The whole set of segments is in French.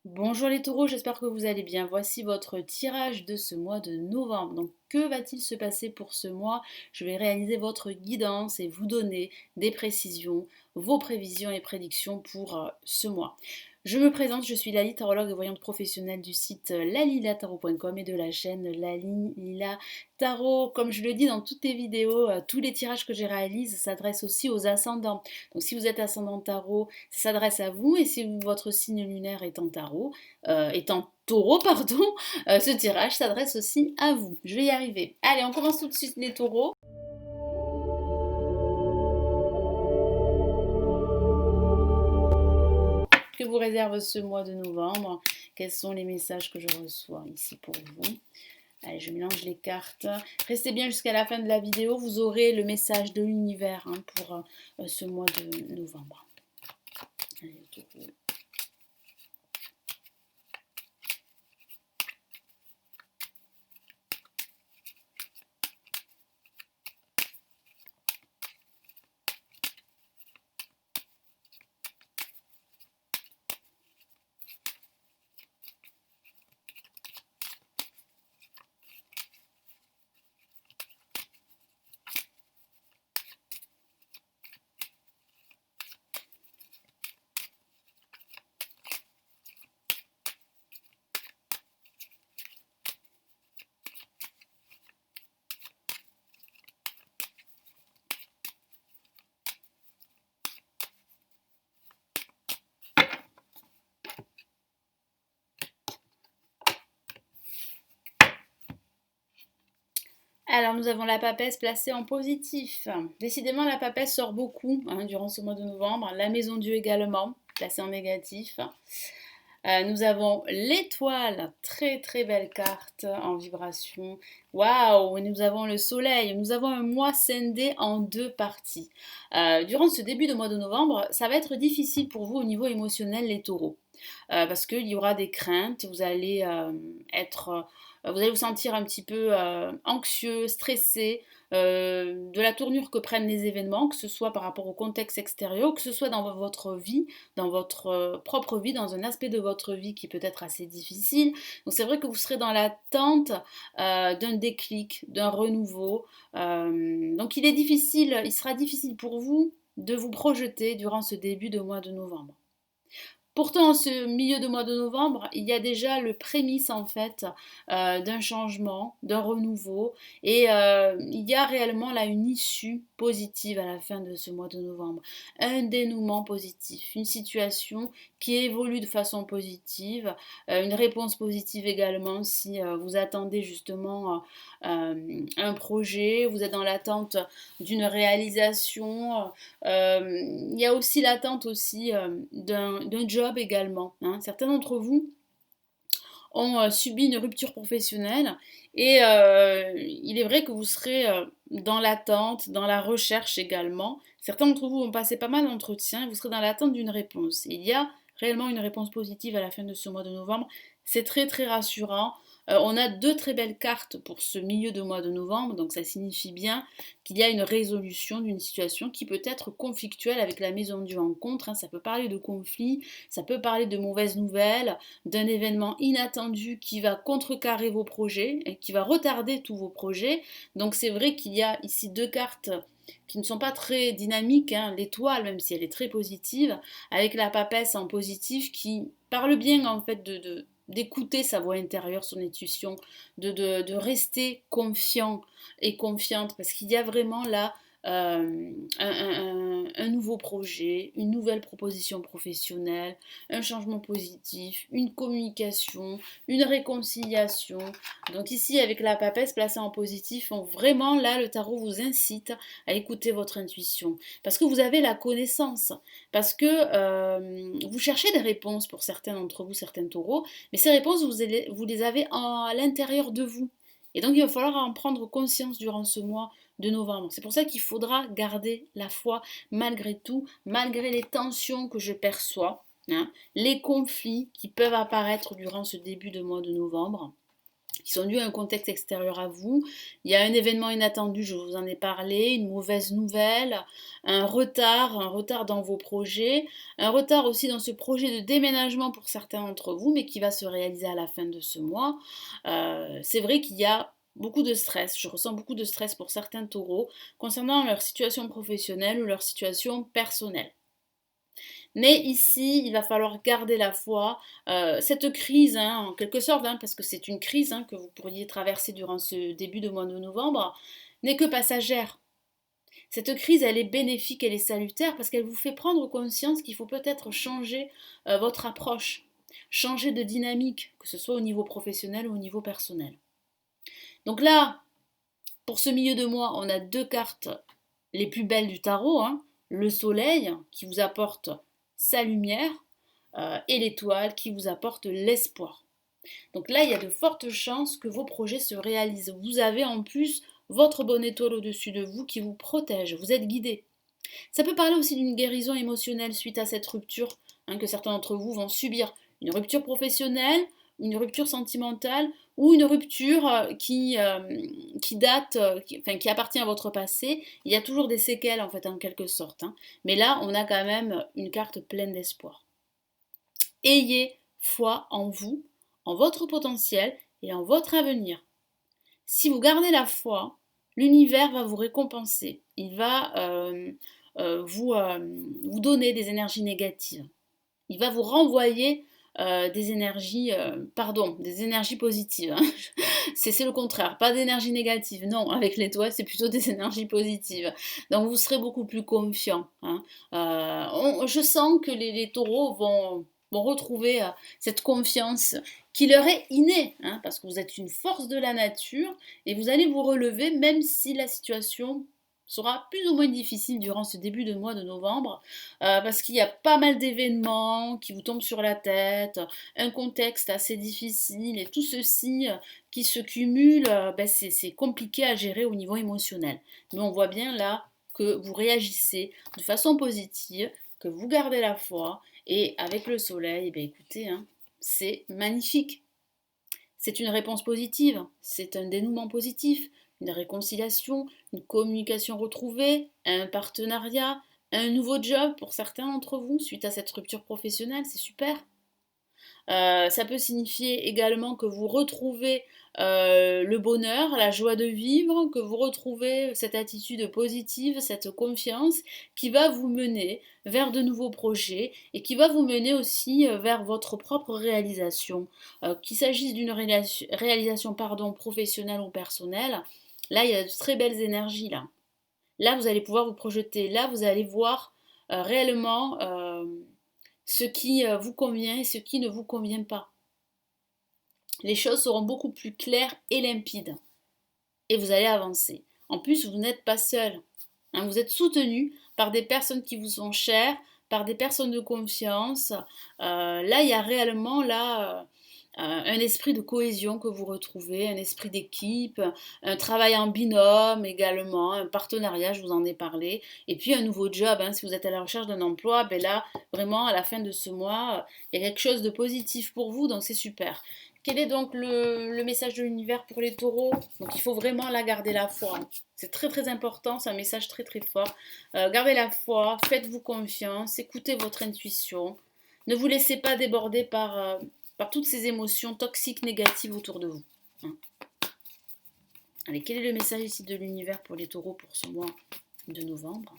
Bonjour les taureaux, j'espère que vous allez bien. Voici votre tirage de ce mois de novembre. Donc, que va-t-il se passer pour ce mois? Je vais réaliser votre guidance et vous donner des précisions, vos prévisions et prédictions pour ce mois. Je me présente, je suis Lali, tarologue et voyante professionnelle du site lalilatarot.com et de la chaîne Lali Lila Tarot. Comme je le dis dans toutes les vidéos, tous les tirages que je réalise s'adressent aussi aux ascendants. Donc si vous êtes ascendant tarot, ça s'adresse à vous. Et si votre signe lunaire est en tarot, est en taureau, pardon, ce tirage s'adresse aussi à vous. Je vais y arriver. Allez, on commence tout de suite les taureaux. Que vous réserve ce mois de novembre? Quels sont les messages que je reçois ici pour vous? Allez, je mélange les cartes. Restez bien jusqu'à la fin de la vidéo, vous aurez le message de l'univers pour ce mois de novembre. Allez, Alors, nous avons la papesse placée en positif. Décidément, la papesse sort beaucoup durant ce mois de novembre. La maison Dieu également, placée en négatif. Nous avons l'étoile, très très belle carte en vibration. Waouh, nous avons le soleil. Nous avons un mois scindé en deux parties. Durant ce début de mois de novembre, ça va être difficile pour vous au niveau émotionnel, les taureaux. Parce qu'il y aura des craintes, vous allez vous sentir un petit peu anxieux, stressé, de la tournure que prennent les événements, que ce soit par rapport au contexte extérieur, que ce soit dans votre vie, dans votre propre vie, dans un aspect de votre vie qui peut être assez difficile. Donc c'est vrai que vous serez dans l'attente d'un déclic, d'un renouveau. Donc il sera difficile pour vous de vous projeter durant ce début de mois de novembre. Pourtant, en ce milieu de mois de novembre, il y a déjà le prémisse en fait d'un changement, d'un renouveau, et il y a réellement là une issue positive à la fin de ce mois de novembre, un dénouement positif, une situation qui évolue de façon positive, une réponse positive également si vous attendez justement un projet, vous êtes dans l'attente d'une réalisation, il y a aussi l'attente aussi d'un job également. Certains d'entre vous ont subi une rupture professionnelle et il est vrai que vous serez dans l'attente, dans la recherche également. Certains d'entre vous vont passer pas mal d'entretiens et vous serez dans l'attente d'une réponse. Il y a réellement une réponse positive à la fin de ce mois de novembre. C'est très très rassurant. On a deux très belles cartes pour ce milieu de mois de novembre, donc ça signifie bien qu'il y a une résolution d'une situation qui peut être conflictuelle avec la maison du rencontre. Ça peut parler de conflit, ça peut parler de mauvaises nouvelles, d'un événement inattendu qui va contrecarrer vos projets et qui va retarder tous vos projets. Donc c'est vrai qu'il y a ici deux cartes qui ne sont pas très dynamiques, l'étoile même si elle est très positive, avec la papesse en positif qui parle bien en fait d'écouter sa voix intérieure, son intuition, de rester confiant et confiante, parce qu'il y a vraiment là un nouveau projet, une nouvelle proposition professionnelle, un changement positif, une communication, une réconciliation. Donc ici, avec la papesse placée en positif, vraiment là, le tarot vous incite à écouter votre intuition, parce que vous avez la connaissance, parce que vous cherchez des réponses pour certains d'entre vous, certains taureaux, mais ces réponses, vous les avez à l'intérieur de vous. Et donc, il va falloir en prendre conscience durant ce mois de novembre. C'est pour ça qu'il faudra garder la foi malgré tout, malgré les tensions que je perçois, les conflits qui peuvent apparaître durant ce début de mois de novembre. qui sont dus à un contexte extérieur à vous. Il y a un événement inattendu, je vous en ai parlé, une mauvaise nouvelle, un retard dans vos projets, un retard aussi dans ce projet de déménagement pour certains d'entre vous, mais qui va se réaliser à la fin de ce mois. C'est vrai qu'il y a beaucoup de stress, je ressens beaucoup de stress pour certains taureaux concernant leur situation professionnelle ou leur situation personnelle. Mais ici, il va falloir garder la foi. Cette crise, hein, en quelque sorte, hein, parce que c'est une crise hein, que vous pourriez traverser durant ce début de mois de novembre, n'est que passagère. Cette crise, elle est bénéfique, elle est salutaire parce qu'elle vous fait prendre conscience qu'il faut peut-être changer votre approche, changer de dynamique, que ce soit au niveau professionnel ou au niveau personnel. Donc là, pour ce milieu de mois, on a deux cartes les plus belles du tarot, hein. Le soleil qui vous apporte sa lumière et l'étoile qui vous apporte l'espoir. Donc là, il y a de fortes chances que vos projets se réalisent. Vous avez en plus votre bonne étoile au-dessus de vous qui vous protège, vous êtes guidé. Ça peut parler aussi d'une guérison émotionnelle suite à cette rupture hein, que certains d'entre vous vont subir. Une rupture professionnelle, une rupture sentimentale ou une rupture qui date, qui appartient à votre passé. Il y a toujours des séquelles en fait en quelque sorte. Hein. Mais là, on a quand même une carte pleine d'espoir. Ayez foi en vous, en votre potentiel et en votre avenir. Si vous gardez la foi, l'univers va vous récompenser. Il va vous donner des énergies négatives. Il va vous renvoyer des énergies, des énergies positives. Hein. C'est le contraire, pas d'énergie négative. Non, avec l'étoile, c'est plutôt des énergies positives. Donc vous serez beaucoup plus confiant. Hein. Je sens que les taureaux vont retrouver cette confiance qui leur est innée, hein, parce que vous êtes une force de la nature et vous allez vous relever même si la situation sera plus ou moins difficile durant ce début de mois de novembre, parce qu'il y a pas mal d'événements qui vous tombent sur la tête, un contexte assez difficile, et tout ceci qui se cumule, c'est compliqué à gérer au niveau émotionnel. Mais on voit bien là que vous réagissez de façon positive, que vous gardez la foi, et avec le soleil, écoutez, hein, c'est magnifique. C'est une réponse positive, c'est un dénouement positif, une réconciliation, une communication retrouvée, un partenariat, un nouveau job pour certains d'entre vous suite à cette rupture professionnelle, c'est super. Ça peut signifier également que vous retrouvez le bonheur, la joie de vivre, que vous retrouvez cette attitude positive, cette confiance qui va vous mener vers de nouveaux projets et qui va vous mener aussi vers votre propre réalisation. Qu'il s'agisse d'une réalisation professionnelle ou personnelle, là il y a de très belles énergies là. Là vous allez pouvoir vous projeter, là vous allez voir réellement ce qui vous convient et ce qui ne vous convient pas. Les choses seront beaucoup plus claires et limpides. Et vous allez avancer. En plus, vous n'êtes pas seul. Hein, vous êtes soutenu par des personnes qui vous sont chères, par des personnes de confiance. Là, il y a réellement un esprit de cohésion que vous retrouvez, un esprit d'équipe, un travail en binôme également, un partenariat, je vous en ai parlé, et puis un nouveau job. Hein, si vous êtes à la recherche d'un emploi, là, vraiment, à la fin de ce mois, il y a quelque chose de positif pour vous, donc c'est super. Quel est donc le message de l'univers pour les taureaux? Donc il faut vraiment la garder la foi. C'est très très important, c'est un message très très fort. Gardez la foi, faites-vous confiance, écoutez votre intuition. Ne vous laissez pas déborder par toutes ces émotions toxiques négatives autour de vous. Hein. Allez, quel est le message ici de l'univers pour les taureaux pour ce mois de novembre?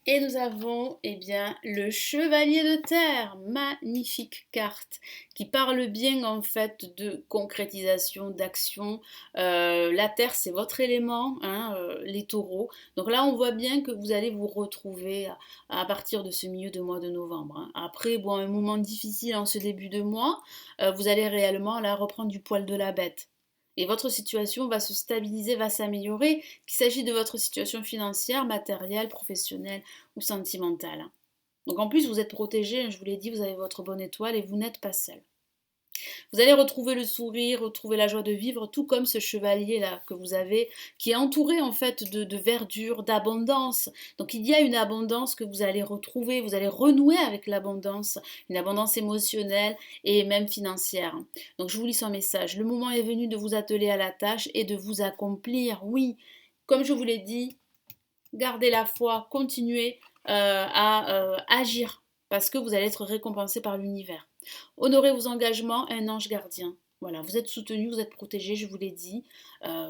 Et nous avons le chevalier de terre, magnifique carte, qui parle bien en fait de concrétisation, d'action. La terre c'est votre élément, hein, les taureaux. Donc là on voit bien que vous allez vous retrouver à partir de ce milieu de mois de novembre. Hein. Après, un moment difficile en ce début de mois, vous allez réellement là reprendre du poil de la bête. Et votre situation va se stabiliser, va s'améliorer, qu'il s'agisse de votre situation financière, matérielle, professionnelle ou sentimentale. Donc en plus, vous êtes protégé, je vous l'ai dit, vous avez votre bonne étoile et vous n'êtes pas seul. Vous allez retrouver le sourire, retrouver la joie de vivre, tout comme ce chevalier-là que vous avez, qui est entouré en fait de verdure, d'abondance. Donc il y a une abondance que vous allez retrouver, vous allez renouer avec l'abondance, une abondance émotionnelle et même financière. Donc je vous lis son message. Le moment est venu de vous atteler à la tâche et de vous accomplir. Oui, comme je vous l'ai dit, gardez la foi, continuez à agir parce que vous allez être récompensé par l'univers. Honorez vos engagements, un ange gardien. Voilà, vous êtes soutenu, vous êtes protégé, je vous l'ai dit.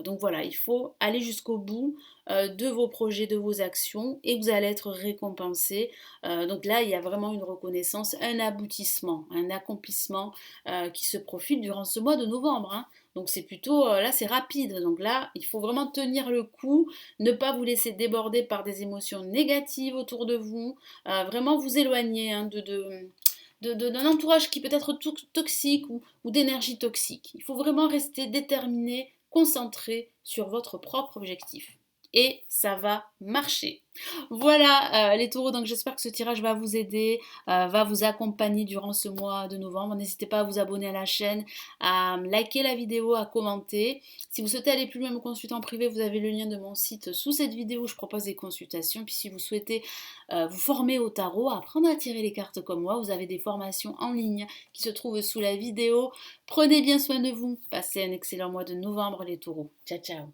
Donc voilà, il faut aller jusqu'au bout de vos projets, de vos actions et vous allez être récompensé. Donc là, il y a vraiment une reconnaissance, un aboutissement, un accomplissement qui se profile durant ce mois de novembre, hein. Donc c'est plutôt, là c'est rapide. Donc là, il faut vraiment tenir le coup, ne pas vous laisser déborder par des émotions négatives autour de vous, vraiment vous éloigner hein, d'un entourage qui peut être toxique ou d'énergie toxique. Il faut vraiment rester déterminé, concentré sur votre propre objectif. Et ça va marcher. Voilà les taureaux, donc j'espère que ce tirage va vous aider, va vous accompagner durant ce mois de novembre. N'hésitez pas à vous abonner à la chaîne, à liker la vidéo, à commenter. Si vous souhaitez aller plus loin me consulter en privé, vous avez le lien de mon site sous cette vidéo, je propose des consultations. Puis si vous souhaitez vous former au tarot, apprendre à tirer les cartes comme moi, vous avez des formations en ligne qui se trouvent sous la vidéo. Prenez bien soin de vous, passez un excellent mois de novembre les taureaux. Ciao ciao.